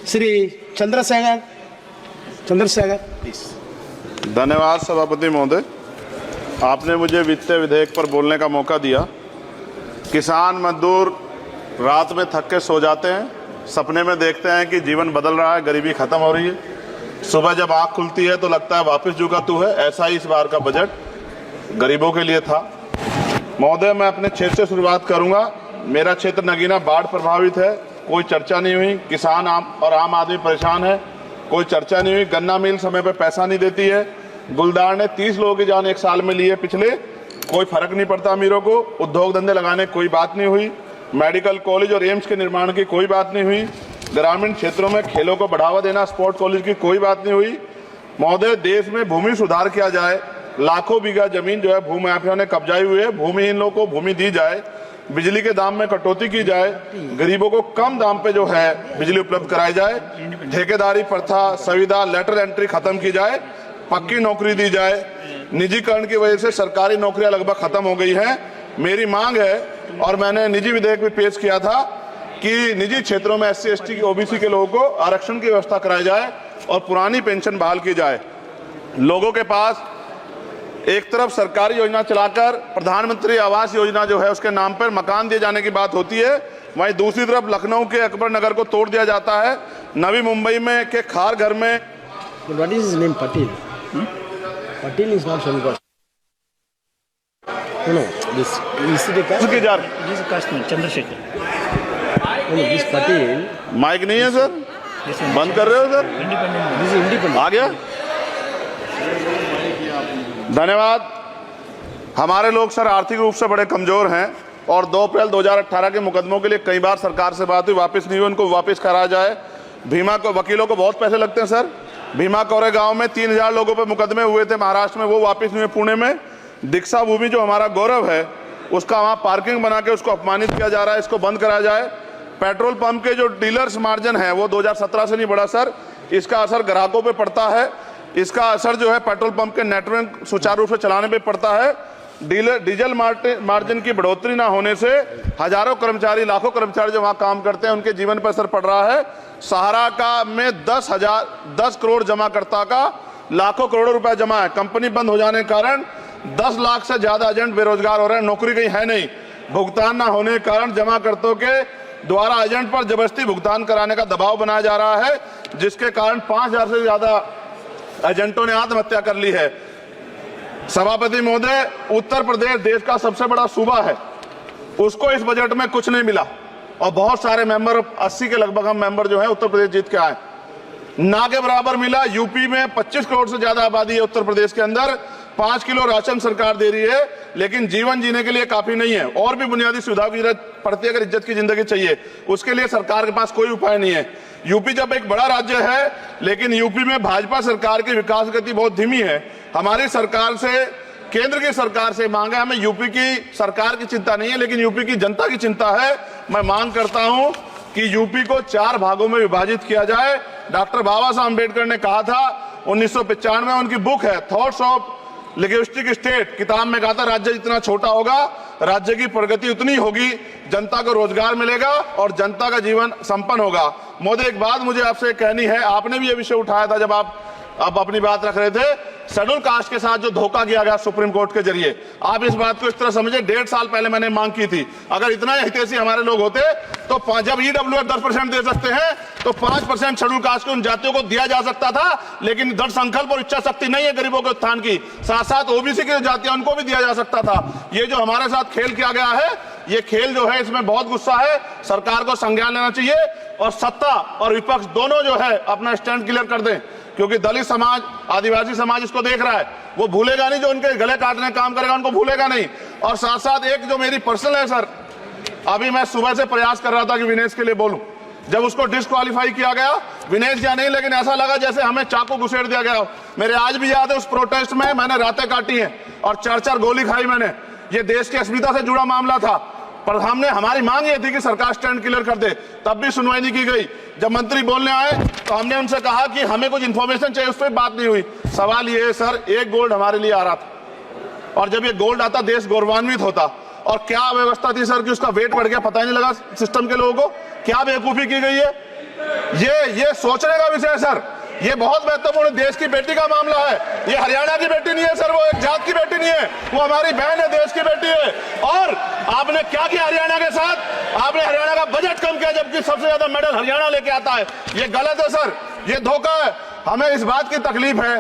Shri Chandrashekhar please. धन्यवाद सभापति महोदय, आपने मुझे वित्तीय विधेयक पर बोलने का मौका दिया। किसान मजदूर रात में थक के सो जाते हैं, सपने में देखते हैं कि जीवन बदल रहा है, गरीबी खत्म हो रही है। सुबह जब आँख खुलती है तो लगता है वापस झुका तू है। ऐसा ही इस बार का बजट गरीबों के लिए था। महोदय, मैं अपने क्षेत्र से शुरुआत करूंगा। मेरा क्षेत्र नगीना बाढ़ प्रभावित है, कोई चर्चा नहीं हुई। किसान और आम आदमी परेशान है, कोई चर्चा नहीं हुई। गन्ना मिल समय पे पैसा नहीं देती है। गुलदार ने 30 लोगों की जान एक साल में ली है पिछले, कोई फर्क नहीं पड़ता अमीरों को। उद्योग धंधे लगाने कोई बात नहीं हुई। मेडिकल कॉलेज और एम्स के निर्माण की कोई बात नहीं हुई। ग्रामीण क्षेत्रों में खेलों को बढ़ावा देना, स्पोर्ट्स कॉलेज की कोई बात नहीं हुई। महोदय, देश में भूमि सुधार किया जाए। लाखों बीघा जमीन जो है भूमाफियाओं ने कब्जाई हुई है, भूमिहीन लोगों को भूमि दी जाए। बिजली के दाम में कटौती की जाए, गरीबों को कम दाम पे जो है बिजली उपलब्ध कराई जाए। ठेकेदारी प्रथा, संविदा, लेटर एंट्री खत्म की जाए, पक्की नौकरी दी जाए। निजीकरण की वजह से सरकारी नौकरियां लगभग खत्म हो गई हैं। मेरी मांग है, और मैंने निजी विधेयक भी पेश किया था, कि निजी क्षेत्रों में SC, ST, OBC के लोगों को आरक्षण की व्यवस्था कराई जाए और पुरानी पेंशन बहाल की जाए। लोगों के पास एक तरफ सरकारी योजना चलाकर प्रधानमंत्री आवास योजना जो है उसके नाम पर मकान दिए जाने की बात होती है, वहीं दूसरी तरफ लखनऊ के अकबर नगर को तोड़ दिया जाता है। नवी मुंबई में के खार घर में What is his name? Patil. Patil is not Shankar. No, this is the caste. उसकी जार This is Kashmir, Chandrasekhar. No, this Patil. Mike नहीं है सर, This is बंद कर रहे हो sir? independent. This is independent. आ गया। धन्यवाद। हमारे लोग सर आर्थिक रूप से बड़े कमजोर हैं और 2 अप्रैल 2018 के मुकदमों के लिए कई बार सरकार से बात हुई, वापस नहीं हुई। उनको वापस कराया जाए। भीमा को वकीलों को बहुत पैसे लगते हैं सर। भीमा कोरे गांव में 3000 लोगों पे मुकदमे हुए थे महाराष्ट्र में, वो वापस नहीं हुए। पुणे में दीक्षा भूमि जो हमारा गौरव है, उसका वहाँ पार्किंग बना के उसको अपमानित किया जा रहा है, इसको बंद कराया जाए। पेट्रोल पंप के जो डीलर्स मार्जिन है वो 2017 से नहीं बढ़ा सर, इसका असर ग्राहकों पे पड़ता है। इसका असर जो है पेट्रोल पंप के नेटवर्क सुचारू रूप से चलाने पे पड़ता है। डीजल मार्जिन की बढ़ोतरी ना होने से हजारों कर्मचारी, लाखों कर्मचारी जो वहां काम करते हैं उनके जीवन पर असर पड़ रहा है। सहारा का में 10 करोड़ जमाकर्ता का लाखों करोड़ों रुपया जमा है। कंपनी बंद हो जाने के कारण 10 लाख से ज्यादा एजेंट बेरोजगार हो रहे हैं, नौकरी कहीं है नहीं। भुगतान ना होने के कारण जमाकर्ताओं के द्वारा एजेंट पर जबरदस्ती भुगतान कराने का दबाव बनाया जा रहा है, जिसके कारण 5000 से ज्यादा एजेंटों ने आत्महत्या कर ली है। सभापति महोदय, उत्तर प्रदेश देश का सबसे बड़ा सूबा है, उसको इस बजट में कुछ नहीं मिला और बहुत सारे मेंबर, 80 के लगभग हम मेंबर जो है उत्तर प्रदेश जीत के आए, ना के बराबर मिला। यूपी में 25 करोड़ से ज्यादा आबादी है उत्तर प्रदेश के अंदर, 5 किलो राशन सरकार दे रही है, लेकिन जीवन जीने के लिए काफी नहीं है। और भी बुनियादी सुविधाओं की जरूरत पड़ती है अगर इज्जत की जिंदगी चाहिए, उसके लिए सरकार के पास कोई उपाय नहीं है। यूपी जब एक बड़ा राज्य है, लेकिन यूपी में भाजपा सरकार की विकास गति बहुत धीमी है। हमारी सरकार से, केंद्र की सरकार से मांग है, हमें यूपी की सरकार की चिंता नहीं है, लेकिन यूपी की जनता की चिंता है। मैं मांग करता हूं कि यूपी को 4 भागों में विभाजित किया जाए। डॉक्टर बाबा साहब अम्बेडकर ने कहा था 1995 में, उनकी बुक है थॉट्स ऑफ लिंग्विस्टिक स्टेट, किताब में कहा था राज्य जितना छोटा होगा राज्य की प्रगति उतनी होगी, जनता को रोजगार मिलेगा और जनता का जीवन संपन्न होगा। मोदी, एक बात मुझे आपसे कहनी है, आपने भी ये विषय उठाया था जब आप अपनी बात रख रहे थे, शेड्यूल कास्ट के साथ जो धोखा किया गया सुप्रीम कोर्ट के जरिए, आप इस बात को इस तरह समझे, 1.5 साल पहले मैंने मांग की थी, अगर इतना हितैषी हमारे लोग होते तो जब EWF 10% दे सकते हैं तो 5% शेड्यूल कास्ट के उन जातियों को दिया जा सकता था, लेकिन दृढ़ संकल्प और इच्छा शक्ति नहीं है गरीबों के उत्थान की। साथ साथ OBC की जातियां उनको भी दिया जा सकता था। ये जो हमारे साथ खेल किया गया है, ये खेल जो है इसमें बहुत गुस्सा है, सरकार को संज्ञान लेना चाहिए और सत्ता और विपक्ष दोनों जो है अपना स्टैंड क्लियर कर दें, क्योंकि दलित समाज, आदिवासी समाज इसको देख रहा है, वो भूलेगा नहीं। जो उनके गले काटने का काम करेगा उनको भूलेगा नहीं। और साथ साथ एक जो मेरी पर्सनल है सर, अभी मैं सुबह से प्रयास कर रहा था कि विनेश के लिए बोलूं, जब उसको डिस्क्वालीफाई किया गया, विनेश या नहीं, लेकिन ऐसा लगा जैसे हमें चाकू घुसेड़ दिया गया। मेरे आज भी याद है उस प्रोटेस्ट में मैंने रातें काटी हैं और 4-4 गोली खाई मैंने। ये देश की अस्मिता से जुड़ा मामला था, पर हमारी मांग ये थी कि सरकार स्टैंड क्लियर कर दे, तब भी सुनवाई नहीं की गई। जब मंत्री बोलने आए तो हमने उनसे कहा कि हमें कुछ इंफॉर्मेशन चाहिए, उस पर बात नहीं हुई। सवाल ये है सर, 1 गोल्ड हमारे लिए आ रहा था और जब ये गोल्ड आता देश गौरवान्वित होता, और क्या व्यवस्था थी सर कि उसका वेट बढ़ गया, पता ही नहीं लगा सिस्टम के लोगों को। क्या बेवकूफी की गई है ये सोचने का विषय है सर। ये बहुत महत्वपूर्ण देश की बेटी का मामला है। ये हरियाणा की बेटी नहीं है सर, वो एक जात की बेटी नहीं है, वो हमारी बहन है, देश की बेटी है। और आपने क्या किया हरियाणा के साथ? आपने हरियाणा का बजट कम किया, जबकि सबसे ज्यादा मेडल हरियाणा लेके आता है। ये गलत है सर, ये धोखा है। हमें इस बात की तकलीफ है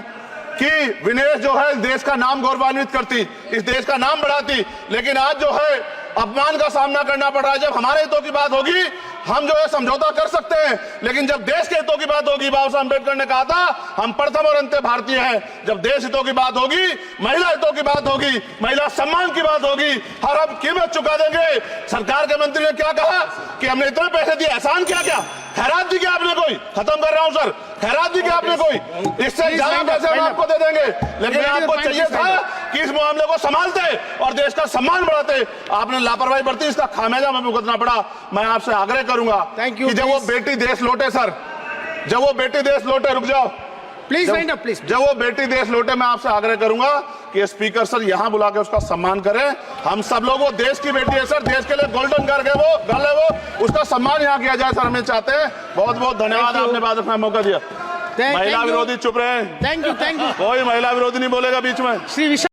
कि विनेश जो है इस देश का नाम गौरवान्वित करती, इस देश का नाम बढ़ाती, लेकिन आज जो है अपमान का सामना करना पड़ रहा है। जब हमारे हितों की बात होगी हम जो है समझौता कर सकते हैं, लेकिन जब देश के हितों की बात होगी, बाबा साहब अम्बेडकर ने कहा था हम प्रथम और अंत्य भारतीय हैं। जब देश हितों की बात होगी, महिला हितों की बात होगी, महिला सम्मान की बात होगी, हर हम कीमत चुका देंगे। सरकार के मंत्री ने क्या कहा कि हमने इतने पैसे दिए, एहसान क्या क्या? खैरात दी क्या आपने कोई? खत्म कर रहा हूं सर, खैरात दी क्या आपने कोई? इससे ज्यादा पैसे हम आपको दे देंगे, लेकिन आपको चाहिए था कि इस मामले को संभालते और देश का सम्मान बढ़ाते। आपने लापरवाही बरती, इसका खामियाजा हमें भुगतना पड़ा। मैं आपसे आग्रह करूंगा कि जब वो बेटी देश लौटे सर, जब वो बेटी देश लौटे, रुक जाओ प्लीज वाइंड अप प्लीज। जब वो बेटी देश लौटे, मैं आपसे आग्रह करूंगा कि स्पीकर सर यहां बुला के उसका सम्मान करें। हम सब लोग, वो देश की बेटी है सर, देश के लिए गोल्डन गर्ल है वो, उसका सम्मान यहां किया जाए सर, हमें चाहते हैं। बहुत बहुत धन्यवाद, आपने बात रखने का मौका दिया। महिला विरोधी चुप रहे। थैंक यू कोई महिला विरोधी नहीं बोलेगा बीच में। श्री